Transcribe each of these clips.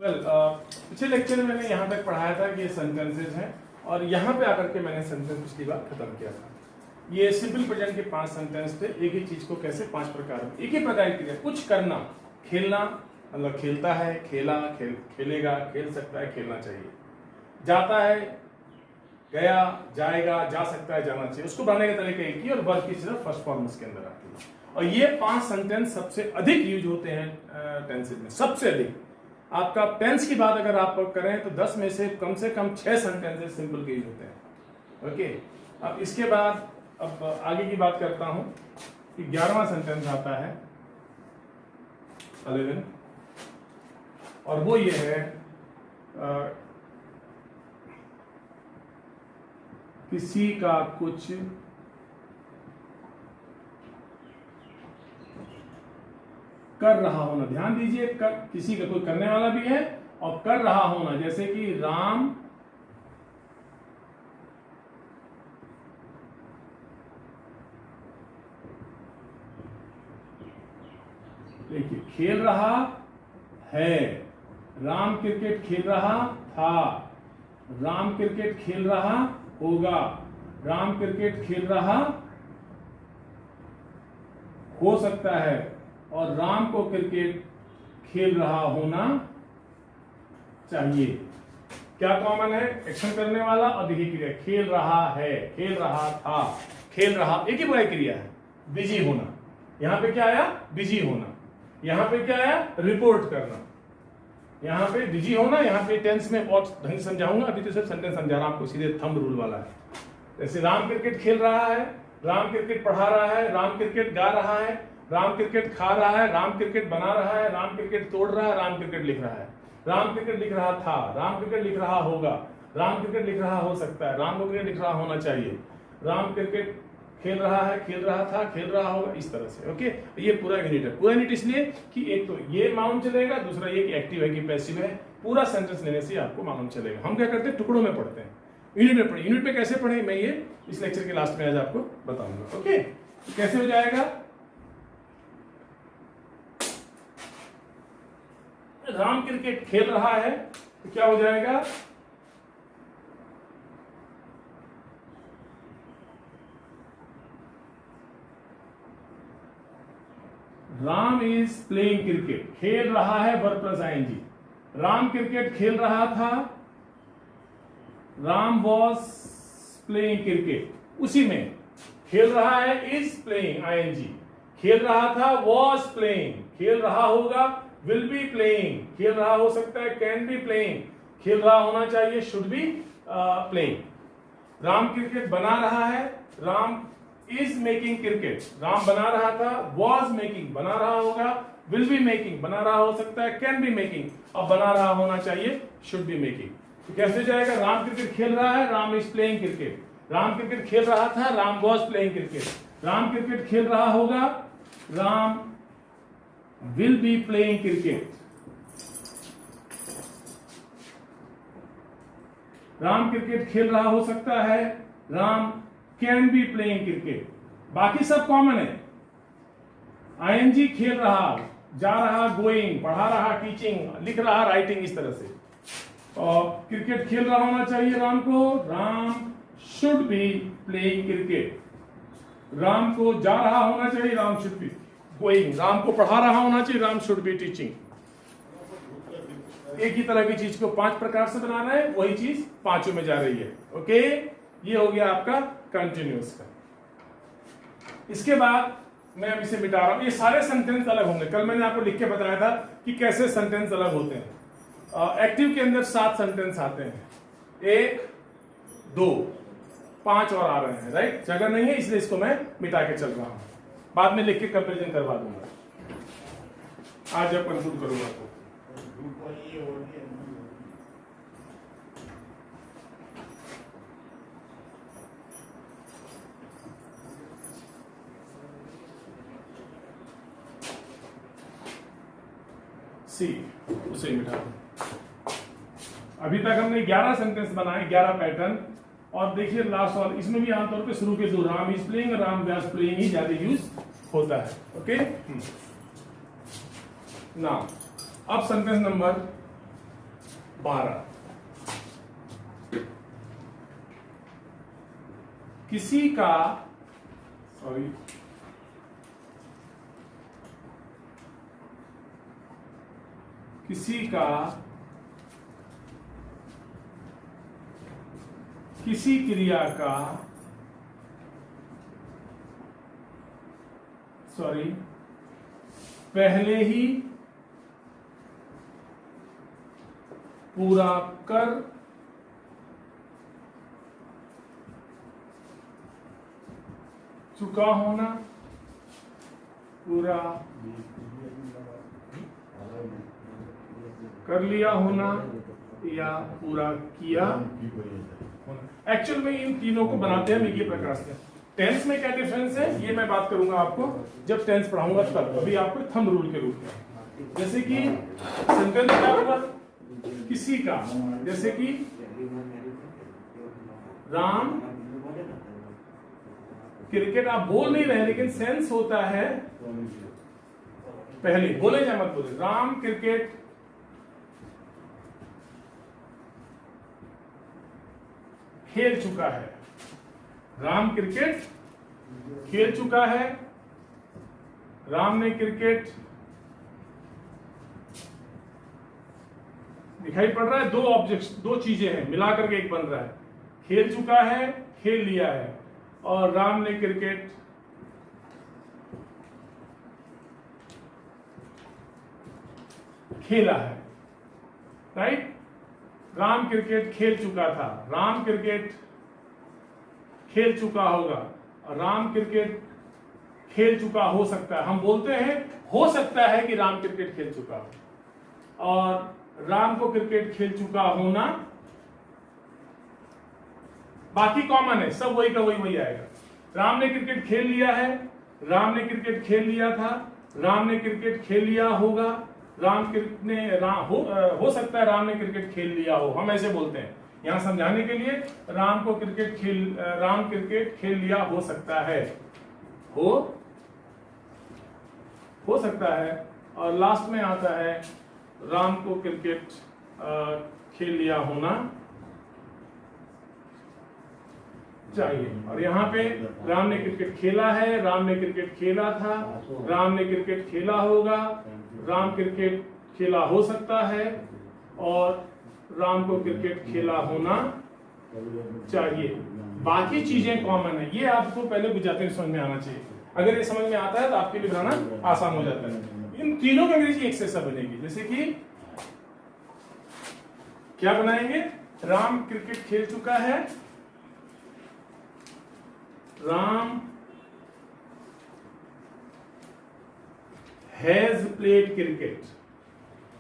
पिछले लेक्चर में मैंने यहाँ तक पढ़ाया था कि ये सेंटेंसेस हैं और यहाँ पे आकर के मैंने सेंटेंस पिछली बार खत्म किया था। ये सिंपल प्रेजेंट के 5 सेंटेंस थे। एक ही चीज को कैसे 5 प्रकार में, एक ही प्रकार की कुछ करना, खेलना मतलब खेलता है, खेला, खेलेगा, खेल सकता है, खेलना चाहिए, जाता है, गया, जाएगा, जा सकता है, जाना चाहिए। उसको बनाने का तरीका एक ही और वर्ब की सिर्फ फर्स्ट फॉर्म इसके अंदर आती है। और ये 5 सेंटेंस सबसे अधिक यूज होते हैं टेंसेज में, सबसे अधिक। आपका टेंस की बात अगर आप करें तो 10 में से कम 6 सेंटेंसेस सिंपल के यूज होते हैं। ओके, अब इसके बाद अब आगे की बात करता हूं कि 11वां सेंटेंस आता है 11 और वो ये है किसी का कुछ कर रहा होना। ध्यान दीजिए, किसी का कोई करने वाला भी है और कर रहा होना, जैसे कि राम देखिए खेल रहा है, राम क्रिकेट खेल रहा था, राम क्रिकेट खेल रहा होगा, राम क्रिकेट खेल रहा हो सकता है और राम को क्रिकेट खेल रहा होना चाहिए। क्या कॉमन है? एक्शन करने वाला और देखिए क्रिया, खेल रहा है, खेल रहा था, खेल रहा, एक ही बुराई क्रिया है। बिजी होना, यहां पे क्या आया? बिजी होना। यहां पे क्या आया? रिपोर्ट करना। यहां पे बिजी होना, यहां पे टेंस में बहुत ढंग समझाऊंगा, अभी तो सिर्फ सेंटेंस समझा रहा हूं आपको, सीधे थंब रूल वाला है। जैसे राम क्रिकेट खेल रहा है, राम क्रिकेट पढ़ा रहा है, राम क्रिकेट गा रहा है, राम क्रिकेट खा रहा है, राम क्रिकेट बना रहा है, राम क्रिकेट तोड़ रहा है, राम क्रिकेट लिख रहा है, राम क्रिकेट लिख रहा था, राम क्रिकेट लिख रहा होगा, राम क्रिकेट लिख रहा हो सकता है, राम क्रिकेट लिख रहा होना चाहिए, राम क्रिकेट खेल रहा है, खेल रहा था, खेल रहा होगा, इस तरह से। ओके, ये पूरा यूनिट है। पूरा यूनिट इसलिए कि एक तो ये मालूम चलेगा, दूसरा ये कि एक्टिव है कि पैसिव है। पूरा सेंटेंस लेने से आपको मालूम चलेगा। हम क्या करते हैं, टुकड़ों में पढ़ते हैं, यूनिट में पढ़े। यूनिट पे कैसे पढ़े मैं ये इस लेक्चर के लास्ट में आज आपको बताऊंगा। ओके, तो कैसे हो जाएगा? राम क्रिकेट खेल रहा है तो क्या हो जाएगा? Ram is playing cricket. खेल रहा है verb plus ING. Ram cricket खेल रहा था, राम वॉज प्लेइंग क्रिकेट। उसी में खेल रहा है इज प्लेइंग आईएनजी, खेल रहा था वॉज प्लेइंग, खेल रहा होगा विल बी प्लेइंग, खेल रहा हो सकता है कैन बी प्लेइंग, खेल रहा होना चाहिए should be playing. Ram cricket बना रहा है, Ram is making cricket, Ram बना रहा था, वॉज मेकिंग बना रहा होगा, विल बी मेकिंग बना रहा हो सकता है, कैन बी मेकिंग और बना रहा होना चाहिए शुड बी मेकिंग। तो कैसे जाएगा? राम क्रिकेट खेल रहा है, Ram is playing cricket, Ram cricket खेल रहा था, Ram was playing cricket, Ram cricket खेल रहा होगा, Ram will be playing cricket, Ram cricket खेल रहा हो सकता है, Ram can be playing cricket. बाकी सब कॉमन है। आईएनजी खेल रहा, जा रहा गोइंग, पढ़ा रहा टीचिंग, लिख रहा राइटिंग, इस तरह से। और क्रिकेट खेल रहा होना चाहिए राम को, Ram should be playing cricket, Ram को जा रहा होना चाहिए, Ram should be going, Ram को पढ़ा रहा होना चाहिए, राम शुड बी टीचिंग। एक ही तरह की चीज को 5 प्रकार से बना रहे हैं, वही चीज 5 में जा रही है। ओके, ये हो गया आपका कंटिन्यूअस का। इसके बाद मैं अब इसे मिटा रहा हूं। ये सारे सेंटेंस अलग होंगे। कल मैंने आपको लिख के बताया था कि कैसे सेंटेंस अलग होते हैं। एक्टिव के अंदर 7 सेंटेंस आते हैं, 1 2 5 और आ रहे हैं, राइट। जगह नहीं है इसलिए इसको मैं मिटा के चल रहा हूं, बाद में लिख के कंपेरिजन करवा दूंगा। आज जब कंक्लूड करूंगा तो सी उसे मिटा दो। अभी तक हमने 11 सेंटेंस बनाए, 11 पैटर्न। और देखिए लास्ट वाला, इसमें भी आमतौर पे शुरू के 2 Ram is playing, Ram was playing ही ज्यादा यूज होता है। ओके, ना अब सेंटेंस नंबर 12। किसी का किसी क्रिया का पहले ही पूरा कर चुका होना, पूरा कर लिया होना या पूरा किया होना। एक्चुअल में इन तीनों को बनाते हैं मिकीय प्रकार से। टेंस में क्या डिफरेंस है ये मैं बात करूंगा आपको जब टेंस पढ़ाऊंगा तब। अभी आपको थंब रूल के रूप में, जैसे कि सेंटेंस क्या होगा, किसी का, जैसे कि राम क्रिकेट, आप बोल नहीं रहे लेकिन सेंस होता है पहले, बोले या मत बोले, राम क्रिकेट खेल चुका है, राम क्रिकेट खेल चुका है, राम ने क्रिकेट, दिखाई पड़ रहा है, दो ऑब्जेक्ट्स, दो चीजें हैं मिला करके एक बन रहा है, खेल चुका है, खेल लिया है, और राम ने क्रिकेट खेला है, राइट। राम क्रिकेट खेल चुका था, राम क्रिकेट खेल चुका होगा, राम क्रिकेट खेल चुका हो सकता है। हम बोलते हैं हो सकता है कि राम क्रिकेट खेल चुका हो, और राम को क्रिकेट खेल चुका होना बाकी कॉमन है, सब वही का वही आएगा। राम ने क्रिकेट खेल लिया है, राम ने क्रिकेट खेल लिया था, राम ने क्रिकेट खेल लिया होगा, हो सकता है राम ने क्रिकेट खेल लिया हो, हम ऐसे बोलते हैं। यहां समझाने के लिए राम क्रिकेट खेल लिया हो सकता है, हो सकता है, और लास्ट में आता है राम को क्रिकेट खेल लिया होना चाहिए। और यहाँ पे राम ने क्रिकेट खेला है, राम ने क्रिकेट खेला था, राम ने क्रिकेट खेला होगा, राम क्रिकेट खेला हो सकता है, और राम को क्रिकेट खेला होना चाहिए। बाकी चीजें कॉमन है, ये आपको पहले गुजराती में समझ में आना चाहिए। अगर ये समझ में आता है तो आपके लिए बनाना आसान हो जाता है। इन तीनों की अंग्रेजी एक से सब बनेगी। जैसे कि क्या बनाएंगे, राम क्रिकेट खेल चुका है, राम हैज प्लेड क्रिकेट,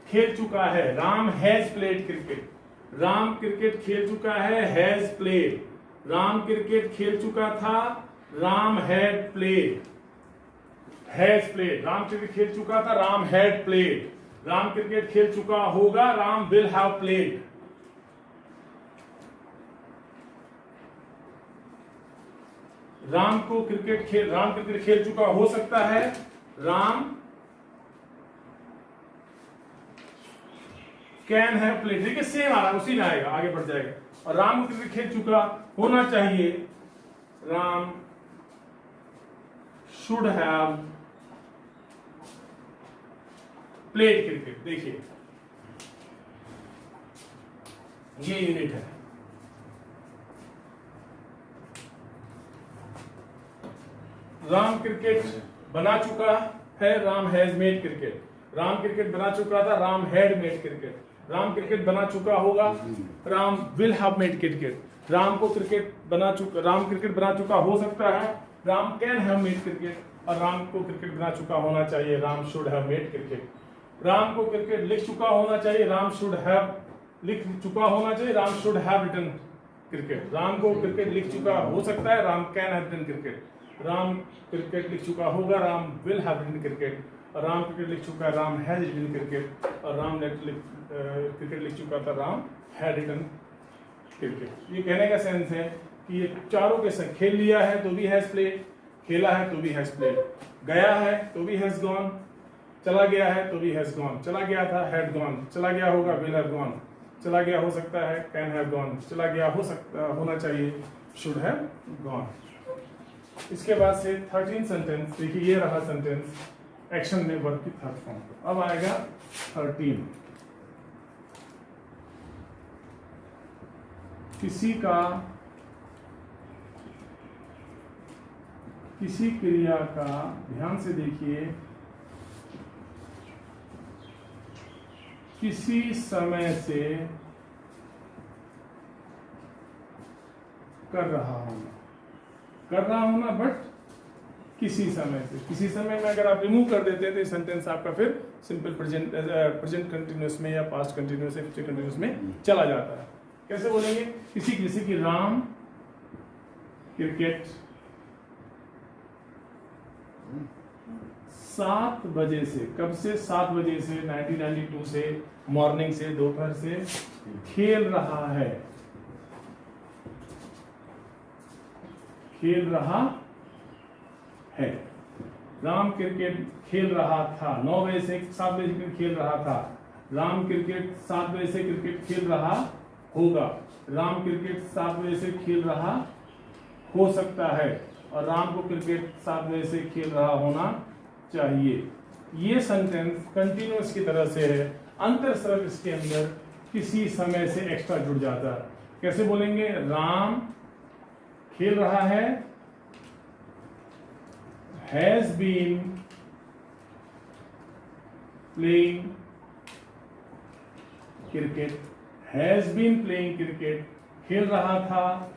खेल चुका है, Ram has played cricket, Ram cricket खेल चुका है, हैज प्लेड, राम क्रिकेट खेल चुका था, Ram had played, has played, Ram cricket खेल चुका था, Ram had played, Ram cricket खेल चुका होगा, Ram will have played. Ram cricket खेल चुका हो सकता है, राम कैन हैव प्लेड, देखिए सेम आ रहा है, उसी में आएगा, आगे बढ़ जाएगा। और राम को क्रिकेट खेल चुका होना चाहिए, Ram should have played cricket. देखिए ये यूनिट है, राम क्रिकेट बना चुका है, Ram has made cricket, Ram cricket बना चुका था, Ram had made cricket, Ram cricket बना चुका होगा, Ram will have made cricket, Ram cricket बना चुका हो सकता है, Ram can have made cricket, और राम को क्रिकेट बना चुका होना चाहिए, Ram should have made cricket, Ram को क्रिकेट लिख चुका होना चाहिए, राम शुड हैव लिख चुका होना चाहिए, Ram should have written cricket, Ram को क्रिकेट लिख चुका हो सकता है, Ram can have written cricket, Ram cricket लिख चुका होगा, Ram will have written cricket, और राम क्रिकेट लिख चुका है, राम हैज रिटन क्रिकेट, और राम क्रिकेट लिख चुका था, राम हैड रिटन क्रिकेट। ये कहने का सेंस है कि ये चारों के संग, खेल लिया है तो भी हैज प्लेड, खेला है तो भी हैज प्लेड, गया है तो भी हैज गॉन, चला गया है तो भी हैज गॉन, चला गया था हैड गॉन, चला गया होगा विल हैव गॉन, चला गया हो सकता है, कैन हैव गॉन चला गया हो सकता होना चाहिए, शुड हैव गॉन। इसके बाद से 13 सेंटेंस, देखिए ये रहा सेंटेंस एक्शन में वर्ब की थर्ड फॉर्म। अब आएगा 13, किसी क्रिया का, ध्यान से देखिए, किसी समय से कर रहा होना बट किसी समय से, किसी समय में अगर आप रिमूव कर देते हैं तो सेंटेंस आपका फिर सिंपल प्रेजेंट कंटिन्यूअस में या पास्ट कंटिन्यूअस या फ्यूचर कंटिन्यूअस में चला जाता है। कैसे बोलेंगे? किसी की राम क्रिकेट 7 बजे से, कब से? 7 बजे से 1992 से, मॉर्निंग से, दोपहर से खेल रहा है, राम क्रिकेट खेल रहा था। 9 बजे से 7 बजे क्रिकेट खेल रहा था। राम क्रिकेट 7 बजे से क्रिकेट खेल रहा होगा। राम क्रिकेट 7 बजे से खेल रहा हो सकता है, और राम को क्रिकेट 7 बजे से खेल रहा होना चाहिए। ये सेंटेंस कंटिन्यूअस की तरह से है, अंतर स्वर इसके अंदर किसी समय से एक्स्ट्रा जुड़ जाता है। कैसे बोलेंगे? राम खेल रहा है, has been playing cricket, has been playing cricket, खेल रहा था,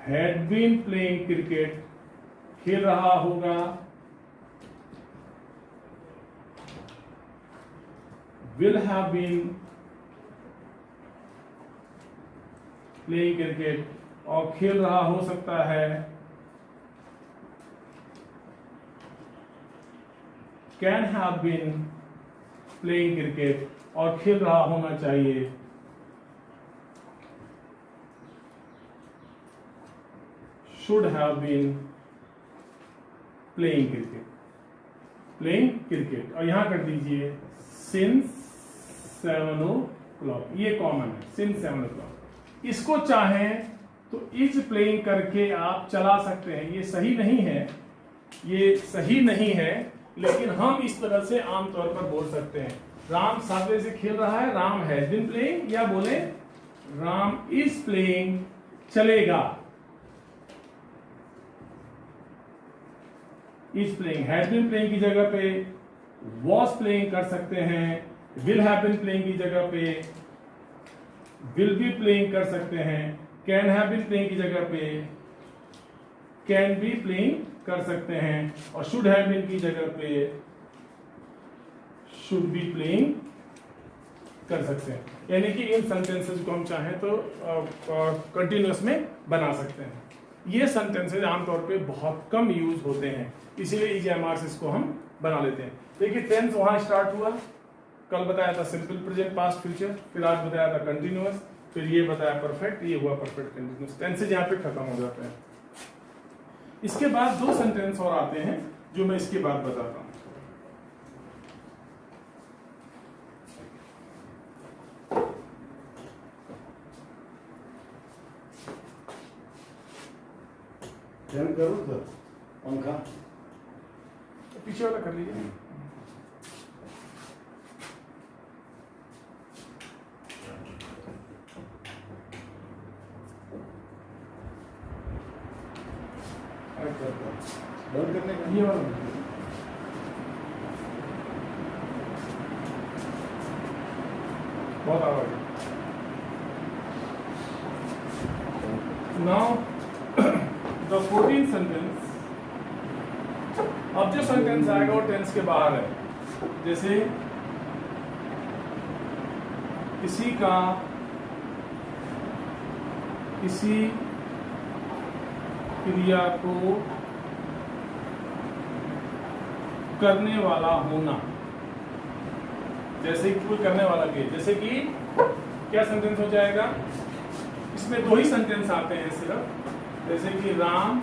हैड बीन प्लेइंग क्रिकेट, खेल रहा होगा, will have been playing cricket, और खेल रहा हो सकता है, can have been playing cricket, और खेल रहा होना चाहिए। Should have been playing cricket, और यहां कर दीजिए सिंस 7 o'clock, ये कॉमन है, सिंस 7 o'clock। इसको चाहें तो इज प्लेइंग करके आप चला सकते हैं, ये सही नहीं है, लेकिन हम इस तरह से आमतौर पर बोल सकते हैं। राम 7 बजे से खेल रहा है, राम हैज बीन प्लेइंग, या बोले राम इज प्लेइंग, चलेगा। Is playing, has been playing की जगह पे वॉज प्लेइंग कर सकते हैं, विल हैव बीन प्लेइंग की जगह पे विल बी प्लेइंग कर सकते हैं, कैन हैव बीन प्लेइंग की जगह पे कैन बी प्लेइंग कर सकते हैं, और शुड हैव बीन की जगह पे शुड बी प्लेइंग कर सकते हैं। यानी कि इन सेंटेंसेस को हम चाहें तो कंटिन्यूअस में बना सकते हैं। ये सेंटेंसेस आमतौर पे बहुत कम यूज होते हैं, इसीलिए EGMR इसको हम बना लेते हैं। देखिए टेंस वहां स्टार्ट हुआ, कल बताया था सिंपल प्रेजेंट पास्ट फ्यूचर, फिर आज बताया था कंटिन्यूअस, फिर ये बताया परफेक्ट, ये हुआ परफेक्ट कंटिन्यूअस। टेंसेज यहाँ पे खत्म हो जाते हैं। इसके बाद 2 सेंटेंस और आते हैं जो मैं इसके बाद बताता हूं। करो सर, पंखा पीछे वाला कर लीजिए। बंद करने का ये वाला बहुत आवाज है। नाउ द 14th सेंटेंस, अब जो सेंटेंस आएगा वो टेंस के बाहर है। जैसे किसी क्रिया को करने वाला होना, जैसे कि कोई करने वाला के, जैसे कि क्या सेंटेंस हो जाएगा? इसमें 2 ही सेंटेंस आते हैं सिर्फ, जैसे कि राम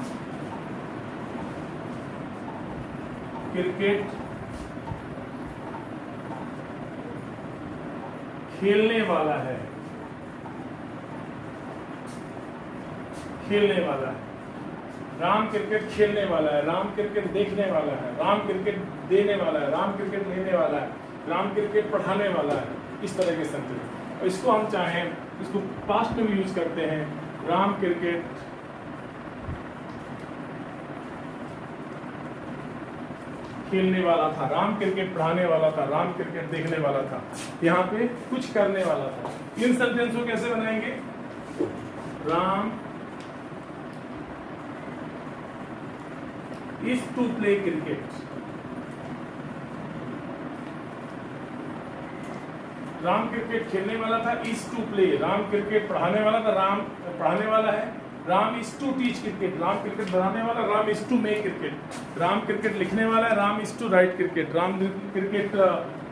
क्रिकेट खेलने वाला है, खेलने वाला है। राम क्रिकेट खेलने वाला है, राम क्रिकेट देखने वाला है, राम क्रिकेट देने वाला है, राम क्रिकेट लेने वाला है, राम क्रिकेट पढ़ाने वाला है। इस तरह के सेंटेंस। और इसको हम चाहें, इसको पास्ट में भी यूज करते हैं। राम क्रिकेट खेलने वाला था, राम क्रिकेट पढ़ाने वाला था, राम क्रिकेट देखने वाला था, यहाँ पे कुछ करने वाला था। इन सेंटेंस को कैसे बनाएंगे? Ram is to play cricket. Ram cricket खेलने वाला था, is to play। Ram cricket पढ़ाने वाला था, राम पढ़ाने वाला है। Ram is to teach cricket। Ram cricket बनाने वाला, Ram is to make cricket। Ram cricket लिखने वाला है, Ram is to write cricket। Ram cricket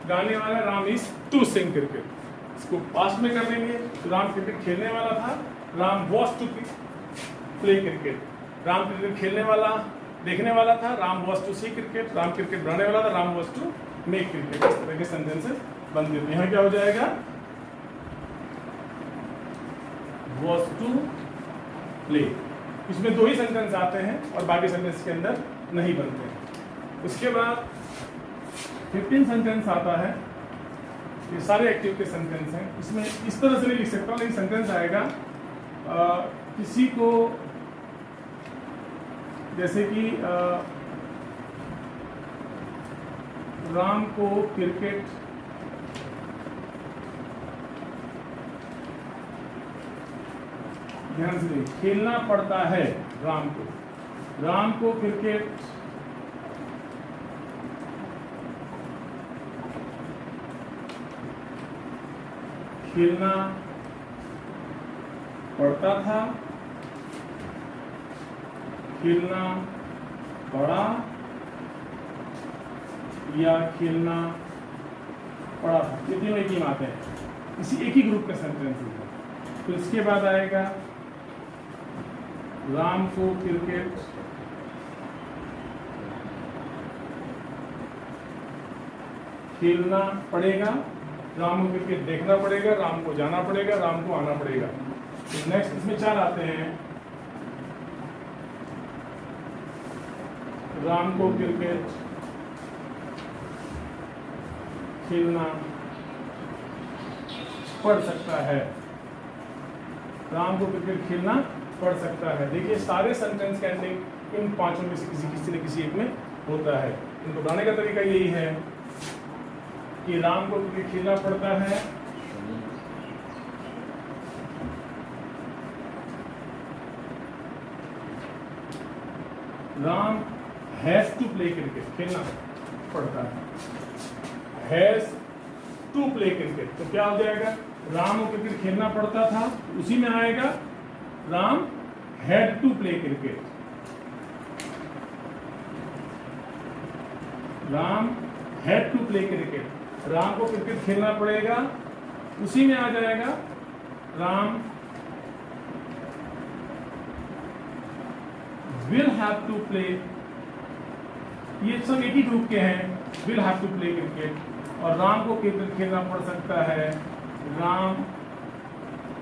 गाने वाला है, Ram is to sing cricket। इसको पास्ट में कर देंगे तो राम क्रिकेट खेलने वाला था, Ram was to play cricket। Ram cricket खेलने वाला देखने वाला था, Ram was to see cricket. Ram cricket बनाने वाला था, Ram was to make cricket. इस तरह के सेंटेंसेस बन गए। यहाँ क्या हो जाएगा? Was to play. इसमें 2 ही सेंटेंस आते हैं और बाकी सेंटेंस के अंदर नहीं बनते हैं। उसके बाद 15 सेंटेंस आता है। ये सारे एक्टिव के सेंटेंस हैं। इसमें इस तरह से नहीं लिख सकता, लेकिन सेंटेंस आएगा किसी को, जैसे कि राम को क्रिकेट ध्यान से खेलना पड़ता है। राम को क्रिकेट खेलना पड़ता था, खेलना पड़ा या खेलना पड़ा था। ये तीनों एक ही बात है, इसी एक ही ग्रुप का सेंटेंस है। तो इसके बाद आएगा राम को क्रिकेट खेलना पड़ेगा, राम को क्रिकेट देखना पड़ेगा, राम को जाना पड़ेगा, राम को आना पड़ेगा। तो नेक्स्ट इसमें 4 आते हैं। राम को क्रिकेट खेलना पड़ सकता है, राम को क्रिकेट खेलना पड़ सकता है। देखिए सारे सेंटेंस का एंडिंग इन 5 में से किसी न किसी एक में होता है। इनको बनाने का तरीका यही है कि राम को क्रिकेट खेलना पड़ता है, Ram has to play cricket, खेलना पड़ता है, हैज टू प्ले क्रिकेट। तो क्या हो जाएगा? राम को क्रिकेट खेलना पड़ता था, उसी में आएगा Ram had to play cricket. Ram had to play cricket, Ram को क्रिकेट खेलना पड़ेगा, उसी में आ जाएगा Ram will have to play. ये सब एक ही ग्रुप के हैं, will have to play cricket. और राम को क्रिकेट खेलना पड़ सकता है, Ram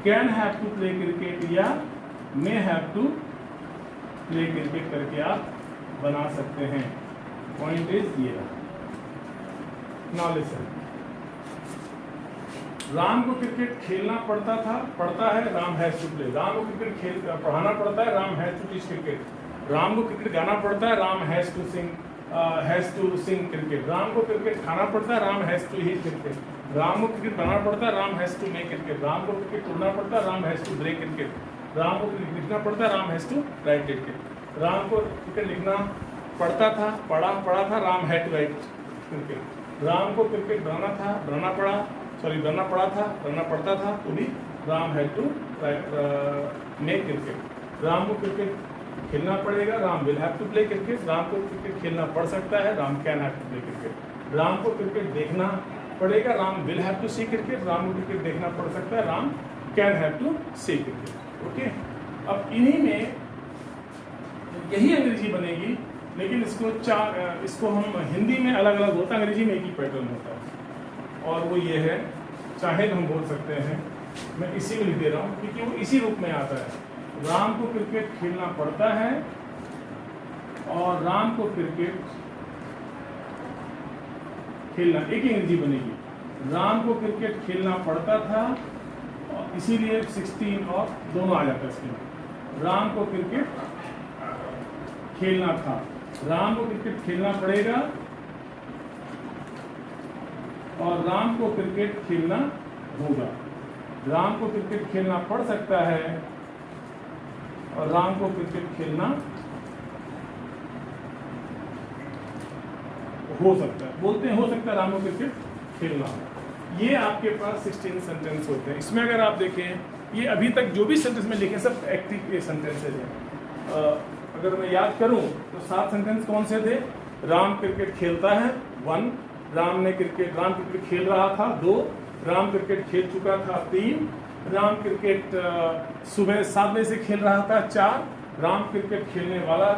can have to play cricket या may have to play cricket करके आप बना सकते हैं। पॉइंट इज ये। नाउ लिसन, राम को क्रिकेट खेलना पड़ता था, पड़ता है, Ram has to play. Ram को क्रिकेट पढ़ाना पड़ता है, Ram has to teach cricket. Ram को क्रिकेट गाना पड़ता है, Ram has to sing cricket. Ram को क्रिकेट खाना पड़ता है, Ram has to eat cricket. Ram को क्रिकेट बनाना पड़ता है, Ram has to make cricket. Ram को क्रिकेट तोड़ना पड़ता है, Ram has to break cricket. Ram को क्रिकेट लिखना पड़ता है, Ram has to write cricket. Ram को क्रिकेट लिखना पड़ता था, पढ़ा था, Ram had to write cricket. Ram को क्रिकेट बनाना पड़ता था, तो भी Ram had to make cricket. Ram को क्रिकेट खेलना पड़ेगा, Ram will have to play cricket. Ram को क्रिकेट खेलना पड़ सकता है, Ram can have to play cricket. Ram को क्रिकेट देखना पड़ेगा, Ram will have to see cricket. Ram को क्रिकेट देखना पड़ सकता है, Ram can have to see cricket. Okay, अब इन्हीं में यही अंग्रेजी बनेगी, लेकिन इसको हम हिंदी में अलग अलग होता है, अंग्रेजी में एक ही पैटर्न होता है, और वो ये है चाहे तो हम बोल सकते हैं, मैं इसी में लिख दे रहा हूँ क्योंकि वो इसी रूप में आता है। राम को क्रिकेट खेलना पड़ता है और राम को क्रिकेट खेलना, एक ही अंग्रेजी बनेगी, राम को क्रिकेट खेलना पड़ता था और इसीलिए 16 और दोनों आ जाता है इसमें। राम को क्रिकेट खेलना था, राम को क्रिकेट खेलना पड़ेगा और राम को क्रिकेट खेलना होगा। राम को क्रिकेट खेलना पड़ सकता है और राम को क्रिकेट खेलना हो सकता है, बोलते हैं हो सकता है राम को क्रिकेट खेलना। ये आपके पास 16 सेंटेंस होते हैं। इसमें अगर आप देखें ये अभी तक जो भी सेंटेंस में लिखे सब एक्टिव के सेंटेंसेज हैं। अगर मैं याद करूं तो 7 सेंटेंस कौन से थे? राम क्रिकेट खेलता है 1, राम क्रिकेट खेल रहा था 2, राम क्रिकेट खेल चुका था 3, राम क्रिकेट सुबह 7 बजे से खेल रहा था 4, राम क्रिकेट खेलने वाला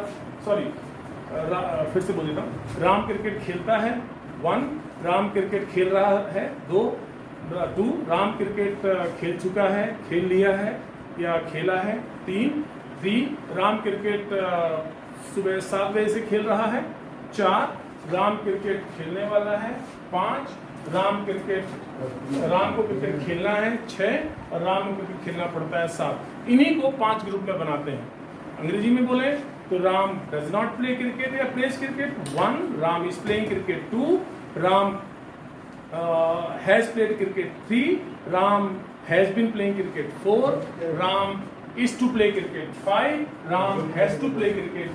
फिर से बोल देता हूँ, राम क्रिकेट खेलता है 1, राम क्रिकेट खेल रहा है 2, राम क्रिकेट खेल चुका है, खेल लिया है या खेला है 3, राम क्रिकेट सुबह 7 बजे से खेल रहा है 4, राम क्रिकेट खेलने वाला है 5, राम को क्रिकेट खेलना है 6 और राम को क्रिकेट खेलना पड़ता है 7। इन्हीं को 5 ग्रुप में बनाते हैं। अंग्रेजी में बोले तो Ram does not play cricket या plays cricket 1, Ram is playing cricket 2, Ram has played cricket 3, Ram has been playing cricket 4, Ram is to play cricket 5, Ram has to play cricket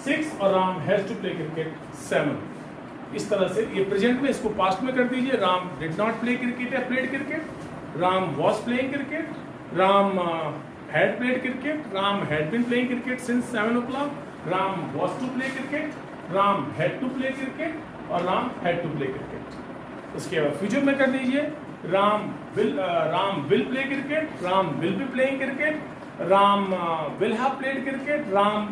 6 और Ram has to play cricket 7। इस तरह से ये प्रेजेंट में, इसको पास्ट में कर दीजिए। Ram did not play cricket या played cricket, Ram was playing cricket, Ram had played cricket, Ram had been playing cricket since 7 o'clock, Ram was to play cricket, Ram had to play cricket और Ram had to play cricket। उसके बाद future में कर दीजिए, Ram will play cricket, Ram will be playing cricket, Ram will have played cricket, Ram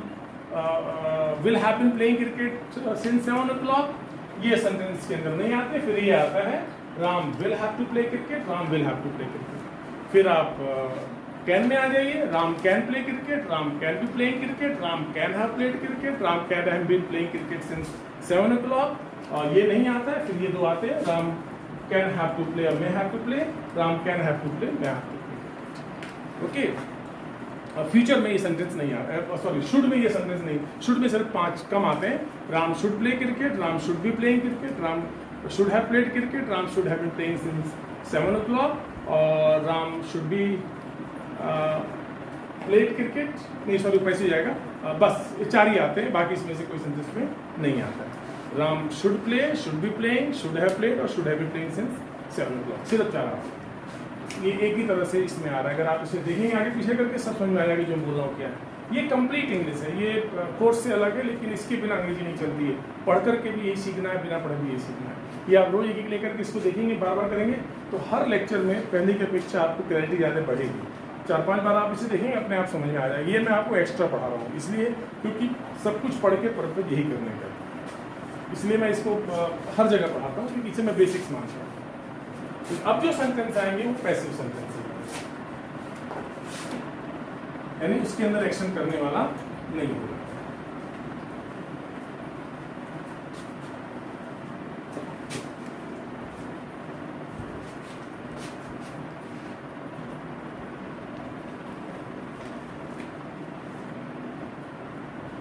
will have been playing cricket since 7 o'clock। ये sentence के अंदर नहीं आते। फिर ये आता है Ram will have to play cricket, Ram will have to play cricket। फिर आप कैन में आ जाइए, Ram can play cricket, Ram can be playing cricket, Ram can have played cricket, Ram can have been playing cricket since 7 o'clock। और ये नहीं आता है। फिर ये 2 आते हैं, Ram can have to play और may have to play, Ram can have to play, may have to play. Okay, future में ये सेंटेंस नहीं आता है, सॉरी शुड में ये सेंटेंस नहीं, शुड में सिर्फ 5 कम आते हैं। Ram should play cricket, Ram should be playing cricket, Ram should have played cricket, Ram should have been playing since 7 o'clock और Ram should be played cricket, नहीं सॉरी पैसे जाएगा। बस ये 4 ही आते हैं, बाकी इसमें से कोई सेंटेंस में नहीं आता है। Ram should play, should be playing, should have played और should have been playing since 7 o'clock। सिर्फ 4 आते हैं। ये एक ही तरह से इसमें आ रहा है। अगर आप इसे देखेंगे आगे पीछे करके सब समझ में आ जाएगा जो मैं बोल रहा हूँ क्या है। ये कंप्लीट इंग्लिश है, ये कोर्स से अलग है, लेकिन इसके बिना अंग्रेजी नहीं चलती है। पढ़ करके भी यही सीखना है, बिना पढ़े भी यही सीखना है। ये आप रोज एक लेकर के इसको देखेंगे, बार बार करेंगे तो हर लेक्चर में पहले की अपेक्षा आपको क्लैरिटी ज़्यादा बढ़ेगी। 4-5 बार आप इसे देखेंगे, अपने आप समझ में आ जाएगा। ये मैं आपको एक्स्ट्रा पढ़ा रहा हूँ इसलिए क्योंकि सब कुछ पढ़ के परफेक्ट यही करने का, इसलिए मैं इसको हर जगह पढ़ाता हूँ क्योंकि इसे मैं बेसिक्स मानता हूँ। तो अब जो सेंटेंस आएंगे वो पैसिव सेंटेंस है, यानी उसके अंदर एक्शन करने वाला नहीं होगा।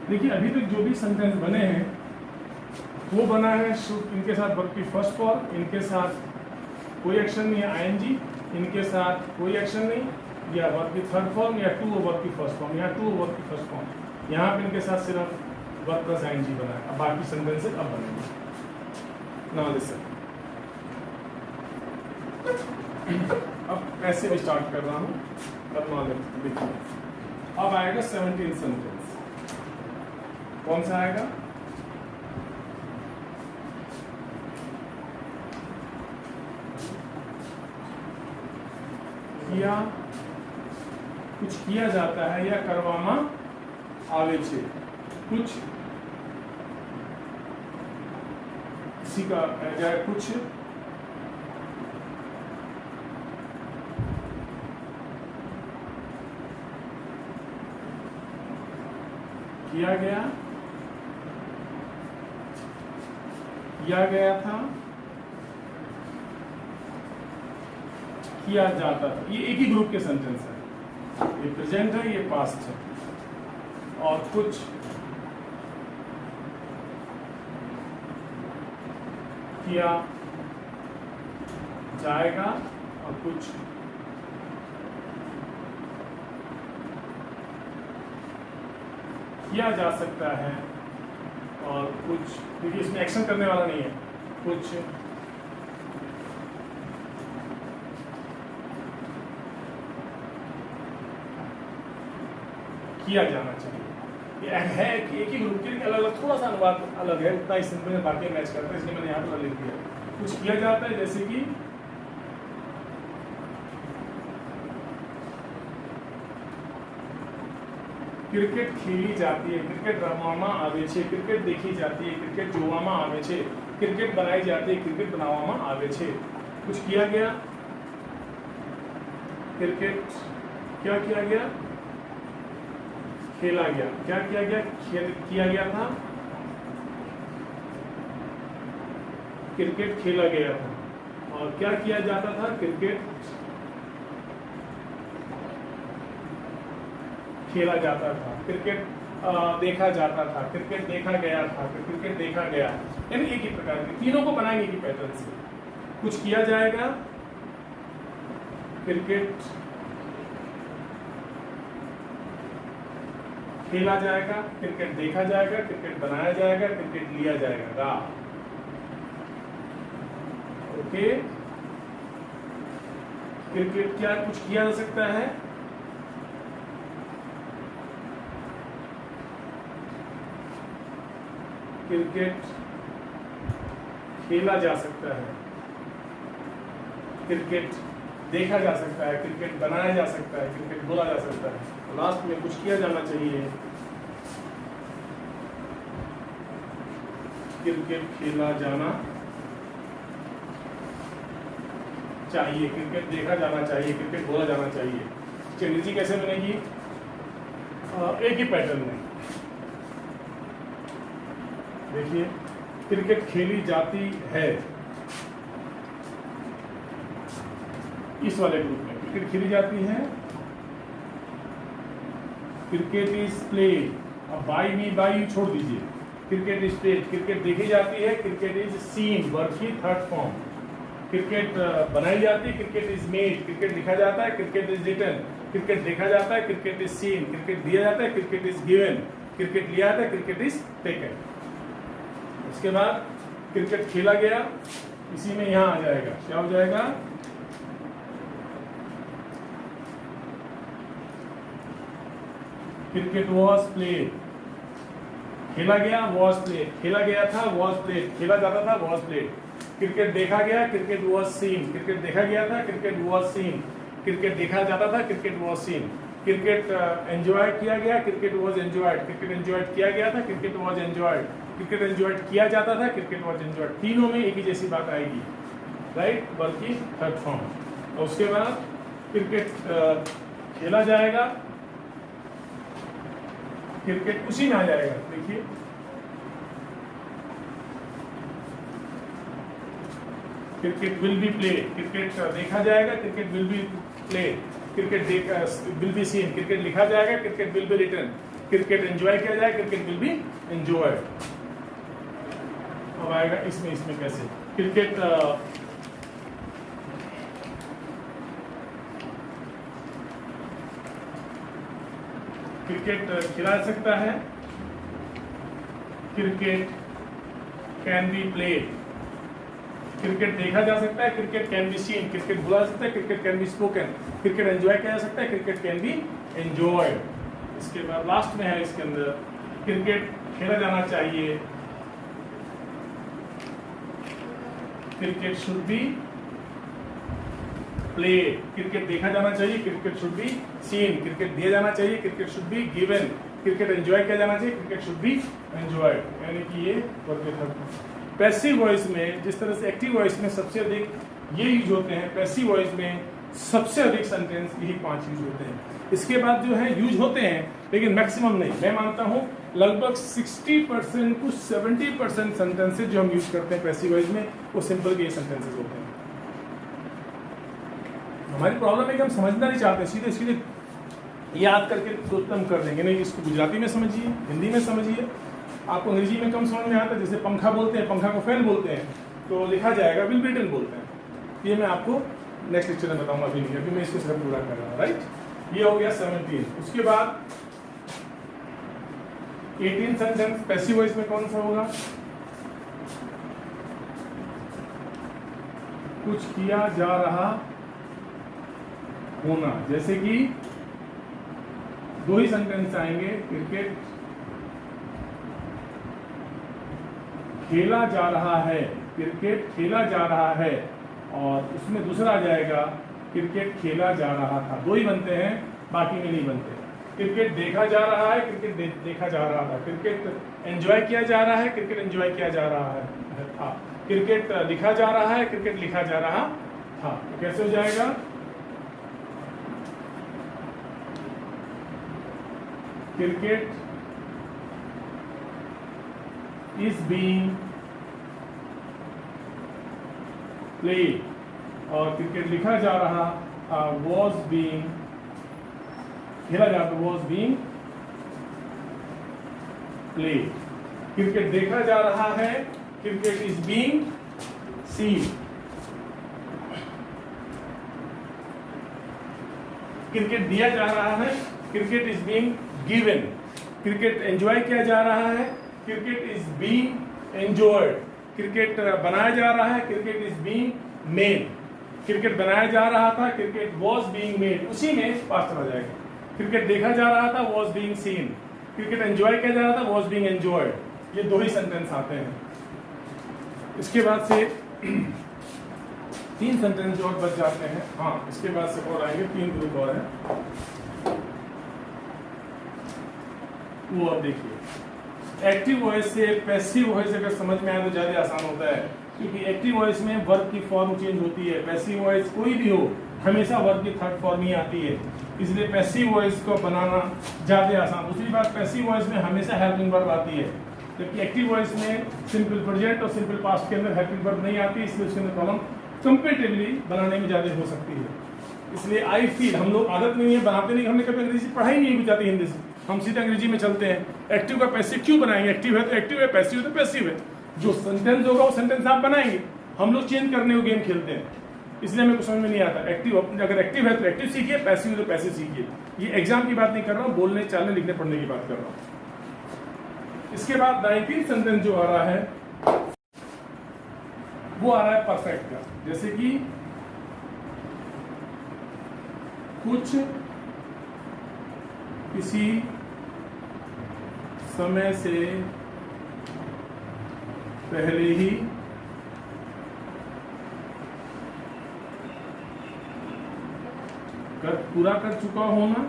देखिए अभी तक जो भी सेंटेंस बने हैं वो बना है शुड, इनके साथ वर्ब की फर्स्ट फॉर्म, इनके साथ कोई एक्शन नहीं है आईएनजी, इनके साथ कोई एक्शन नहीं, या वर्ब की थर्ड फॉर्म या टू वर्ब की फर्स्ट फॉर्म, या टू वर्ब की फर्स्ट फॉर्म। यहाँ पे इनके साथ सिर्फ वर्ब प्लस आईएनजी बना है। अब बाकी सेंटेंसेस अब बनेंगे। नाउ लिसन, अब ऐसे भी स्टार्ट कर रहा हूँ। अब नाउ देखिए, अब आएगा 17 सेंटेंस। कौन सा आएगा? किया, कुछ किया जाता है या करवामा आवे छे, कुछ किसी का या कुछ किया गया था, किया जाता था। ये एक ही ग्रुप के सेंटेंस है, ये प्रेजेंट है, ये पास्ट है। और कुछ किया जाएगा और कुछ किया जा सकता है, और कुछ, देखिए इसमें एक्शन करने वाला नहीं है, कुछ किया जाना चाहिए। ये है कि एक ही ग्रुप के लिए अलग अलग, थोड़ा सा अनुवाद अलग है, उतना ही सिंपल में बाकी मैच करता है, इसलिए मैंने यहाँ पर लिख दिया। कुछ किया जाता है जैसे कि क्रिकेट खेली जाती है, क्रिकेट रमવામાં આવે છે, क्रिकेट देखी जाती है, क्रिकेट જોવામાં આવે છે, क्रिकेट बनाई जाती है, क्रिकेट बनावવામાં આવે છે। कुछ किया गया, क्रिकेट क्या किया गया, खेला गया। क्या किया गया, किया गया था, क्रिकेट खेला गया था। और क्या किया जाता था, क्रिकेट खेला जाता था, क्रिकेट देखा जाता था, क्रिकेट देखा गया था, क्रिकेट देखा गया। यानी एक ही प्रकार के तीनों को बनाएंगे एक ही पैटर्न से। कुछ किया जाएगा, क्रिकेट खेला जाएगा, क्रिकेट देखा जाएगा, क्रिकेट बनाया जाएगा, क्रिकेट लिया जाएगा। ओके, क्रिकेट क्या कुछ किया जा सकता है, क्रिकेट खेला जा सकता है, क्रिकेट देखा जा सकता है, क्रिकेट बनाया जा सकता है, क्रिकेट बोला जा सकता है। लास्ट में कुछ किया जाना चाहिए, क्रिकेट खेला जाना चाहिए, क्रिकेट देखा जाना चाहिए, क्रिकेट बोला जाना चाहिए। अंग्रेजी कैसे बनेगी, एक ही पैटर्न में। देखिए, क्रिकेट खेली जाती है, इस वाले ग्रुप में क्रिकेट खेली जाती है, क्रिकेट इज प्लेड। अब बाई मी बाई छोड़ दीजिए, क्रिकेट इज प्लेड, क्रिकेट देखी जाती है, क्रिकेट इज सीन, वर्ब की थर्ड फॉर्म। क्रिकेट बनाई जाती है, क्रिकेट इज मेड, क्रिकेट लिखा जाता है, क्रिकेट इज रिटन, क्रिकेट देखा जाता है, क्रिकेट इज सीन, क्रिकेट दिया जाता है, क्रिकेट इज गिवन, क्रिकेट लिया जाता है, क्रिकेट इज टेकन। उसके बाद क्रिकेट खेला गया, इसी में यहां आ जाएगा, क्या हो जाएगा, क्रिकेट वॉज प्लेड, खेला गया वॉज प्लेड, खेला गया था वॉज प्लेड, खेला जाता था वॉज प्लेड। क्रिकेट देखा गया, क्रिकेट वॉज सीन, क्रिकेट देखा गया था, क्रिकेट वॉज सीन, क्रिकेट देखा जाता था, cricket was seen. Cricket enjoy किया गया, cricket was enjoyed, cricket enjoyed किया गया था, cricket was enjoyed, cricket enjoyed किया जाता था, क्रिकेट वॉज एंजॉयड। तीनों में एक ही जैसी बात आएगी, राइट, बल्कि थर्ड फॉर्म। और उसके बाद क्रिकेट खेला जाएगा, क्रिकेट उसी में आ जाएगा। देखिए, cricket will be play, cricket देखा जाएगा, cricket will be play, cricket will be seen, cricket लिखा जाएगा, cricket will be written, cricket enjoy किया जाएगा, क्रिकेट विल बी एंजॉयड। अब आएगा इसमें कैसे, क्रिकेट क्रिकेट खिला सकता है, cricket can be played, cricket देखा जा सकता है, cricket can be seen, cricket बोला जा सकता है, cricket can be spoken, cricket enjoy किया जा सकता है, क्रिकेट कैन बी एंजॉयड। इसके बाद लास्ट में है इसके अंदर, क्रिकेट खेला जाना चाहिए, cricket should be play, cricket देखा जाना चाहिए, cricket should be seen, cricket दिया जाना चाहिए, cricket should be given, cricket enjoy किया जाना चाहिए, क्रिकेट शुड बी एंजॉयड। यानी कि ये वर्ब के थर्ड। पैसिव वॉइस में जिस तरह से एक्टिव वॉइस में सबसे अधिक ये यूज होते हैं, पैसिव वॉइस में सबसे अधिक सेंटेंस यही 5 यूज होते हैं। इसके बाद जो है यूज होते हैं लेकिन मैक्सिमम नहीं। मैं मानता हूँ लगभग 60% कुछ 70% सेंटेंसेस जो हम यूज करते हैं पैसिव वॉइस में वो सिंपल के सेंटेंसेस होते हैं। हमारी प्रॉब्लम है कि हम समझना नहीं चाहते, सीधे सीधे याद करके सोचते हम कर देंगे। नहीं, इसको गुजराती में समझिए, हिंदी में समझिए। आपको अंग्रेजी में कम समझ में आता है, जैसे पंखा बोलते हैं, पंखा को फैन बोलते हैं, तो लिखा जाएगा विल बी रिटन बोलते हैं। ये मैं आपको नेक्स्ट लेक्चर में बताऊंगा, अभी नहीं, अभी मैं इसको सिर्फ पूरा कर रहा हूँ। राइट, ये हो गया 17। उसके बाद 18 सेंटेंस पैसिव वॉइस में कौन सा होगा? कुछ किया जा रहा होना, जैसे कि 2 ही सेंटेंस आएंगे। क्रिकेट खेला जा रहा है, क्रिकेट खेला जा रहा है, और उसमें दूसरा आ जाएगा क्रिकेट खेला जा रहा था। 2 ही बनते हैं, बाकी में नहीं बनते। क्रिकेट देखा जा रहा है, क्रिकेट देखा जा रहा था। क्रिकेट एंजॉय किया जा रहा है, क्रिकेट एंजॉय किया जा रहा है था। क्रिकेट लिखा जा रहा है, क्रिकेट लिखा जा रहा था। तो कैसे हो जाएगा? क्रिकेट इज बीइंग प्लेड, और क्रिकेट लिखा जा रहा वॉज बीइंग, खेला जा रहा वॉज बीइंग प्लेड। क्रिकेट देखा जा रहा है, cricket is being seen. Cricket दिया जा रहा है, cricket is being given. Cricket enjoy किया जा रहा है, cricket is being enjoyed. Cricket बनाया जा रहा है, cricket is being made. Cricket बनाया जा रहा था, क्रिकेट वॉज बीइंग मेड, उसी में पास्ट आ जाएगा। क्रिकेट देखा जा रहा था, was being seen. Cricket enjoy किया जा रहा था, वॉज बीइंग एंजॉयड। ये 2 ही सेंटेंस आते हैं। इसके बाद से 3 सेंटेंस जो और बच जाते हैं। हाँ, इसके बाद से और आएंगे, 3 ग्रुप और हैं, वो अब देखिए। एक्टिव वॉइस से पैसिव वॉइस अगर समझ में आए तो ज्यादा आसान होता है, क्योंकि एक्टिव वॉइस में वर्ब की फॉर्म चेंज होती है। पैसिव वॉइस कोई भी हो, हमेशा वर्ब की थर्ड फॉर्म ही आती है, इसलिए पैसिव वॉइस को बनाना ज्यादा आसान। दूसरी बात, पैसिव वॉइस में हमेशा हेल्पिंग वर्ब आती है, जबकि एक्टिव वॉइस में सिंपल प्रेजेंट और सिंपल पास्ट के अंदर हेल्पिंग वर्ब नहीं आती, इसलिए उसके अंदर प्रॉब्लम कंपेरेटिवली बनाने में ज्यादा हो सकती है। इसलिए आई फील, हम लोग आदत नहीं है, बनाते नहीं, हमने कभी अंग्रेजी पढ़ाई नहीं भी जाती हिंदी से, हम सीधे अंग्रेजी में चलते हैं। एक्टिव का पैसिव क्यों बनाएंगे? एक्टिव है तो एक्टिव है, पैसिव है तो पैसिव है। जो सेंटेंस होगा वो सेंटेंस आप बनाएंगे, हम लोग चेंज करने को गेम खेलते हैं, इसलिए हमें कुछ समझ में नहीं आता। एक्टिव, अगर एक्टिव है तो एक्टिव सीखिए, पैसिव है तो पैसिव सीखिए। ये एग्जाम की बात नहीं कर रहा हूँ, बोलने, चालने, लिखने, पढ़ने की बात कर रहा हूँ। इसके बाद 19 सेंटेंस जो आ रहा है वो आ रहा है परफेक्ट का, जैसे कि कुछ किसी समय से पहले ही पूरा कर चुका होना,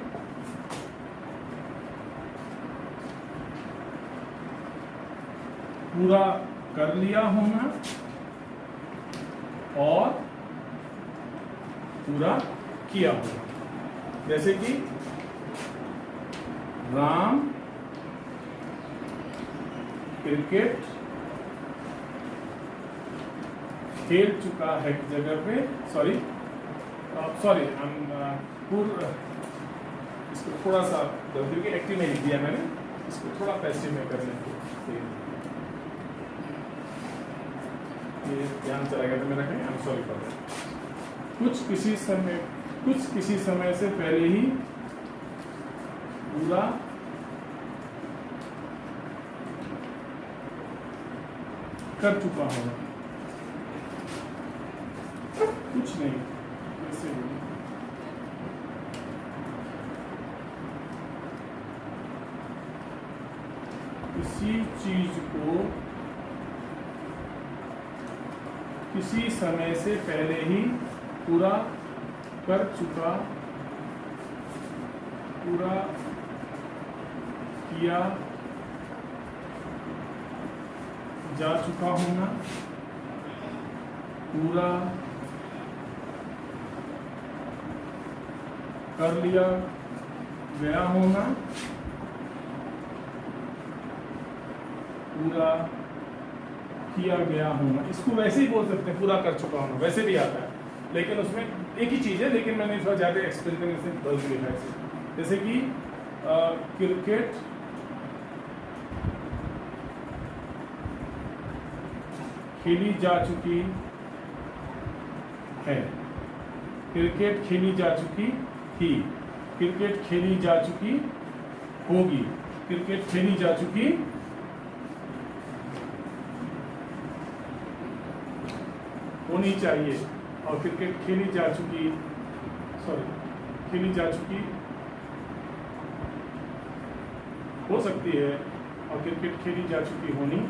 पूरा कर लिया होना, और पूरा किया होना। जैसे कि राम क्रिकेट खेल चुका है जगह पे, सॉरी इसको थोड़ा सा क्योंकि एक्टिव में लिख दिया मैंने, इसको थोड़ा पैसिव में करने को ये ध्यान चलेगा तो मेरा कहीं, I am sorry for that. कुछ किसी समय से पहले ही पूरा कर चुका होगा, कुछ नहीं ऐसे बोलिए। किसी चीज को किसी समय से पहले ही पूरा कर चुका, पूरा किया जा चुका होना, पूरा कर लिया गया होना, पूरा किया गया होना, इसको वैसे ही बोल सकते हैं पूरा कर चुका होना, वैसे भी आता है, लेकिन उसमें एक ही चीज़ है, लेकिन मैंने थोड़ा ज़्यादा एक्सप्लेन करने से बदल के लिखा है इसे। जैसे कि क्रिकेट खेली जा चुकी है, क्रिकेट खेली जा चुकी थी, क्रिकेट खेली जा चुकी होगी, क्रिकेट खेली जा चुकी होनी चाहिए, और क्रिकेट खेली जा चुकी खेली जा चुकी हो सकती है, और क्रिकेट खेली जा चुकी होनी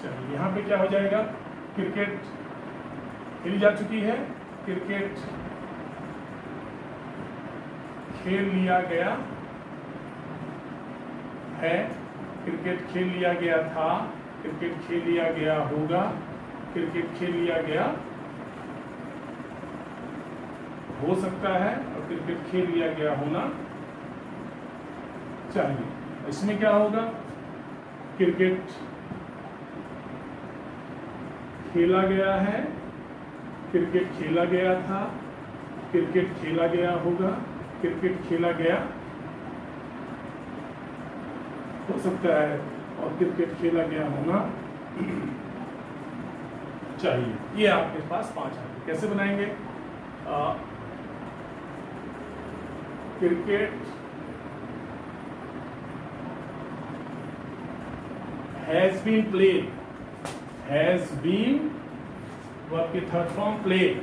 चाहिए। यहाँ पे क्या हो जाएगा, क्रिकेट खेली जा चुकी है, क्रिकेट खेल लिया गया है, क्रिकेट खेल लिया गया था, क्रिकेट खेल लिया गया होगा, क्रिकेट खेल लिया गया हो सकता है, और क्रिकेट खेल लिया गया होना चाहिए। इसमें क्या होगा, क्रिकेट खेला गया है, क्रिकेट खेला गया था, क्रिकेट खेला गया होगा, क्रिकेट खेला गया हो सकता है, और क्रिकेट खेला गया होना चाहिए। ये आपके पास 5 है। कैसे बनाएंगे, cricket has been played, has been verb की थर्ड फॉर्म प्लेड,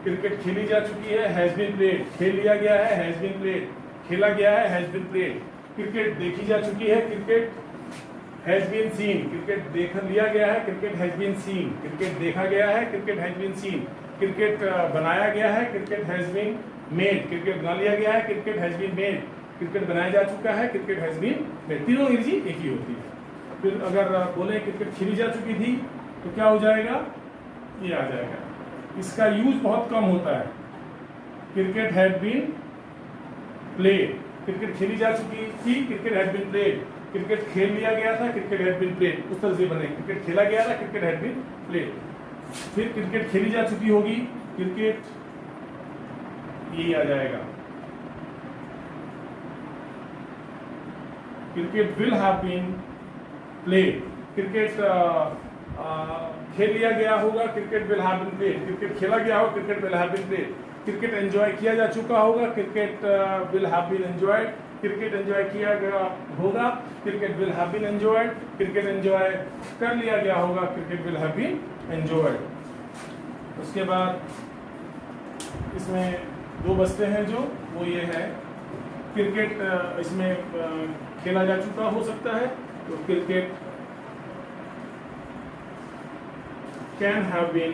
क्रिकेट खेली जा चुकी है, हैज बीन प्लेड, खेल लिया गया है, हैज बीन प्लेड, खेला गया है, हैज बीन प्लेड, क्रिकेट देखी जा चुकी है, cricket has been seen, cricket देख लिया गया है, cricket has been seen, cricket देखा गया है, cricket has been seen, cricket बनाया गया है, cricket has been made, cricket बना लिया गया है, cricket has been made, cricket बनाया जा चुका है, क्रिकेट हैज बीन मेड। तीनों अंग्रेजी एक ही होती है। फिर अगर बोले क्रिकेट खेली जा चुकी थी तो क्या हो जाएगा, ये आ जाएगा। इसका यूज बहुत कम होता है, cricket had been played, cricket खेली जा चुकी थी, cricket had been played, cricket खेल लिया गया था, क्रिकेट हैड बीन प्लेड, उस तरह से बने, क्रिकेट खेला गया था, क्रिकेट हैड बीन प्लेड। फिर क्रिकेट खेली जा चुकी होगी, क्रिकेट यही आ जाएगा, cricket will have been played, cricket खेल लिया गया होगा, cricket will have been played, cricket खेला गया होगा, cricket will have been played, cricket enjoy किया जा चुका होगा, cricket will have been enjoyed, cricket enjoy किया गया होगा, cricket will have been enjoyed, cricket enjoy कर लिया गया होगा, cricket will have been enjoyed. उसके बाद इसमें 2 बचते हैं जो वो ये है, क्रिकेट इसमें खेला जा चुका हो सकता है, तो cricket can have been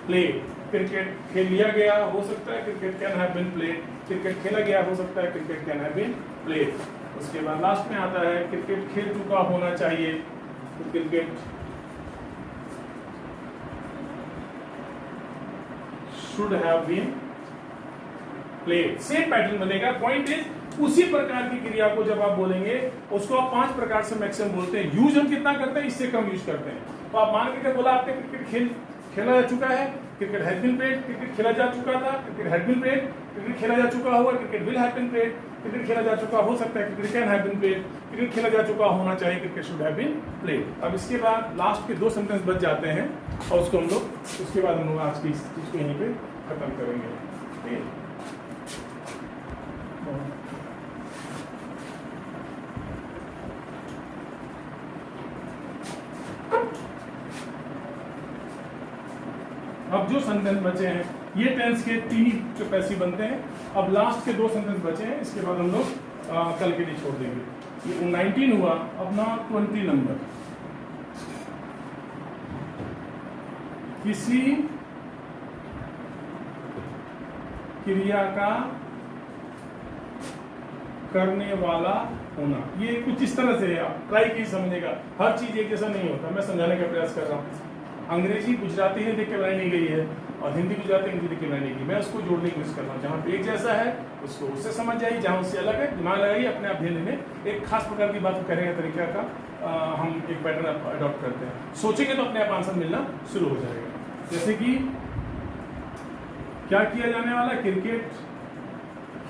played, cricket खेल लिया गया हो सकता है, cricket can have been played, cricket खेला गया हो सकता है, cricket can have been played. उसके बाद लास्ट में आता है क्रिकेट खेल चुका होना चाहिए, तो cricket should have been played. Same pattern बनेगा। पॉइंट इज उसी प्रकार की क्रिया को जब आप बोलेंगे उसको आप 5 प्रकार से मैक्सिमम बोलते हैं। यूज हम कितना करते हैं, इससे कम यूज करते हैं। तो आप मान के बोला आपने क्रिकेट खेला जा चुका है, cricket has been played, cricket खेला जा चुका था, cricket had been played, cricket खेला जा चुका होगा, cricket will have been played, cricket खेला जा चुका हो सकता है, cricket can have been played, cricket खेला जा चुका होना चाहिए, cricket should have been played. अब इसके बाद लास्ट के 2 सेंटेंस बच जाते हैं और उसको हम लोग उसके बाद हम लोग आज की इस चीज को यहीं पे खत्म करेंगे। ठीक है, अब जो सेंटेंस बचे हैं ये टेंस के 3 पैसिव बनते हैं। अब लास्ट के 2 सेंटेंस बचे हैं, इसके बाद हम लोग कल के लिए छोड़ देंगे। ये 19 हुआ। अब ना 20 नंबर, किसी क्रिया का करने वाला होना। ये कुछ इस तरह से है, आप ट्राई कीजिए समझेगा। हर चीज एक जैसा नहीं होता, मैं समझाने का प्रयास कर रहा हूँ। अंग्रेजी गुजराती में देख के बनाई नहीं गई है, और हिंदी गुजराती अंग्रेजी लिखी मैंने की, मैं उसको जोड़ने की कोशिश कर रहा हूँ। जहाँ पे एक जैसा है उसको उससे समझ जाइए, जहाँ उससे अलग है दिमाग लगाइए, अपने आप ध्यान में एक खास प्रकार की बात करेंगे तरीका का हम एक पैटर्न अडॉप्ट करते हैं। सोचेंगे तो अपने आप आंसर मिलना शुरू हो जाएगा। जैसे कि क्या किया जाने वाला, क्रिकेट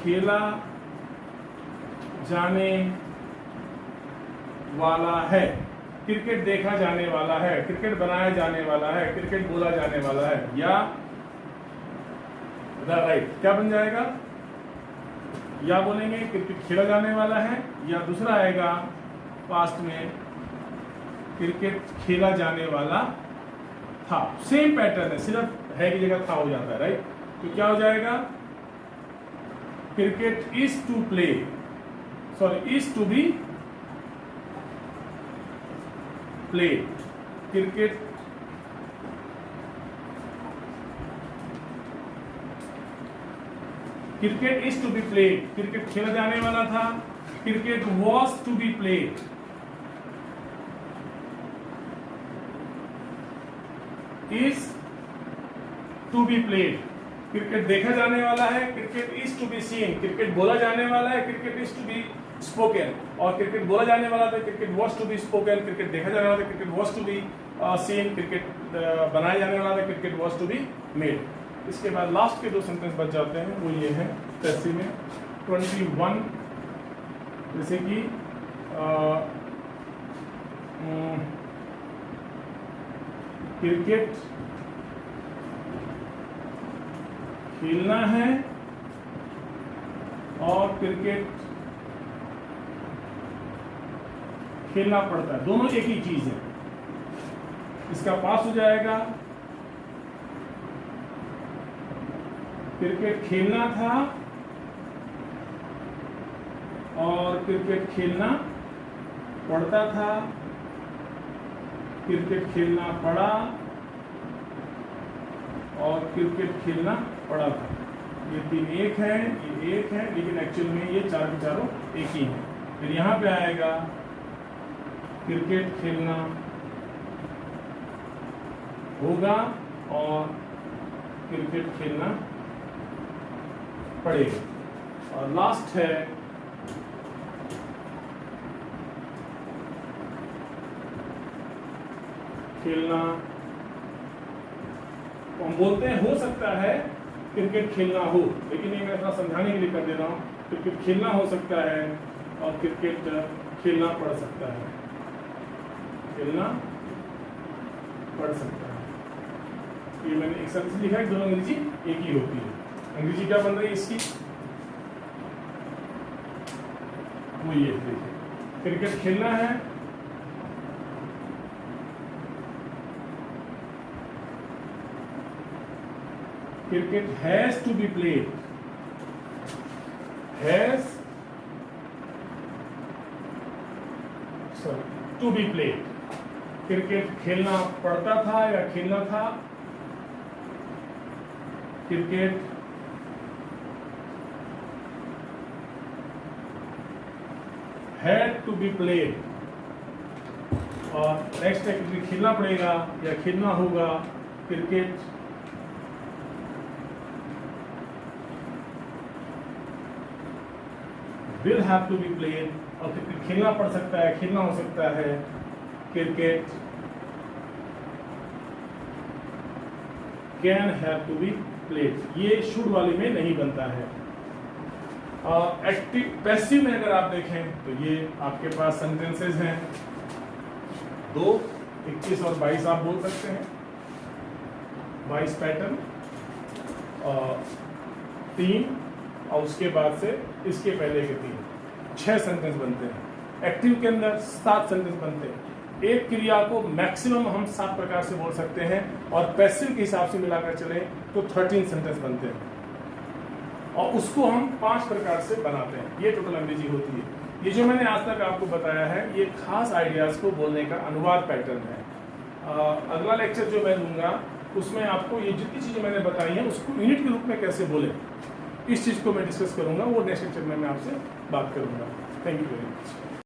खेला जाने वाला है, क्रिकेट देखा जाने वाला है, क्रिकेट बनाया जाने वाला है, क्रिकेट बोला जाने वाला है, या राइट क्या बन जाएगा, या बोलेंगे क्रिकेट खेला जाने वाला है, या दूसरा आएगा पास्ट में क्रिकेट खेला जाने वाला था। सेम पैटर्न है, सिर्फ है की जगह था हो जाता है, राइट। तो क्या हो जाएगा, cricket is to play, sorry is to be play, cricket cricket is to be play, cricket खेला जाने वाला था, cricket was to be play, is to be played, cricket देखा जाने वाला है, cricket is to be seen, cricket बोला जाने वाला है, cricket is to be spoken, और क्रिकेट बोला जाने वाला था, cricket was to be spoken, cricket देखा जाने वाला था, cricket was to be seen, cricket बनाया जाने वाला था, cricket was to be made. इसके बाद लास्ट के दो सेंटेंस बच जाते हैं, वो ये हैं पैसिव में 21, जैसे कि क्रिकेट खेलना है और क्रिकेट खेलना पड़ता है, दोनों एक ही चीज है। इसका पास हो जाएगा, क्रिकेट खेलना था और क्रिकेट खेलना पड़ता था, क्रिकेट खेलना पड़ा और क्रिकेट खेलना पड़ा था। ये तीन एक है, ये एक है, लेकिन एक्चुअल में ये चार के चारों एक ही है। फिर यहाँ पे आएगा क्रिकेट खेलना होगा और क्रिकेट खेलना पड़ेगा। और लास्ट है खेलना, तो हम बोलते हैं हो सकता है क्रिकेट खेलना हो, लेकिन ये मैं थोड़ा समझाने के लिए कर दे रहा हूँ। क्रिकेट खेलना हो सकता है और क्रिकेट खेलना पड़ सकता है, खेलना पड़ सकता है। ये मैंने एक साथ लिखा है, दोनों अंग्रेजी एक ही होती है। अंग्रेजी क्या बन रही है इसकी, वो ये देखिए, क्रिकेट खेलना है cricket has to be played, has to be played, cricket खेलना पड़ता था या खेलना था, cricket had to be played, और नेक्स्ट है क्रिकेट खेलना पड़ेगा या खेलना होगा, cricket will have to be played, और क्रिकेट खेलना पड़ सकता है, खेलना हो सकता है, cricket can have to be played. ये शुड वाली में नहीं बनता है। एक्टिव पैसिव में अगर आप देखें तो ये आपके पास सेंटेंसेस हैं 2, 21 और 22 आप बोल सकते हैं, 22 पैटर्न, 3 और उसके बाद से इसके पहले के 3, 6 सेंटेंस बनते हैं। एक्टिव के अंदर 7 सेंटेंस बनते हैं। एक क्रिया को मैक्सिमम हम 7 प्रकार से बोल सकते हैं, और पैसिव के हिसाब से मिलाकर चले तो 13 सेंटेंस बनते हैं, और उसको हम 5 प्रकार से बनाते हैं। ये टोटल अंग्रेजी होती है। ये जो मैंने आज तक आपको बताया है, ये खास आइडियाज को बोलने का अनुवाद पैटर्न है। अगला लेक्चर जो मैं दूंगा उसमें आपको ये जितनी चीजें मैंने बताई हैं उसको यूनिट के रूप में कैसे बोले, इस चीज को मैं डिस्कस करूंगा। वो नेक्स्ट लेक्चर में मैं आपसे बात करूंगा। Thank you very much.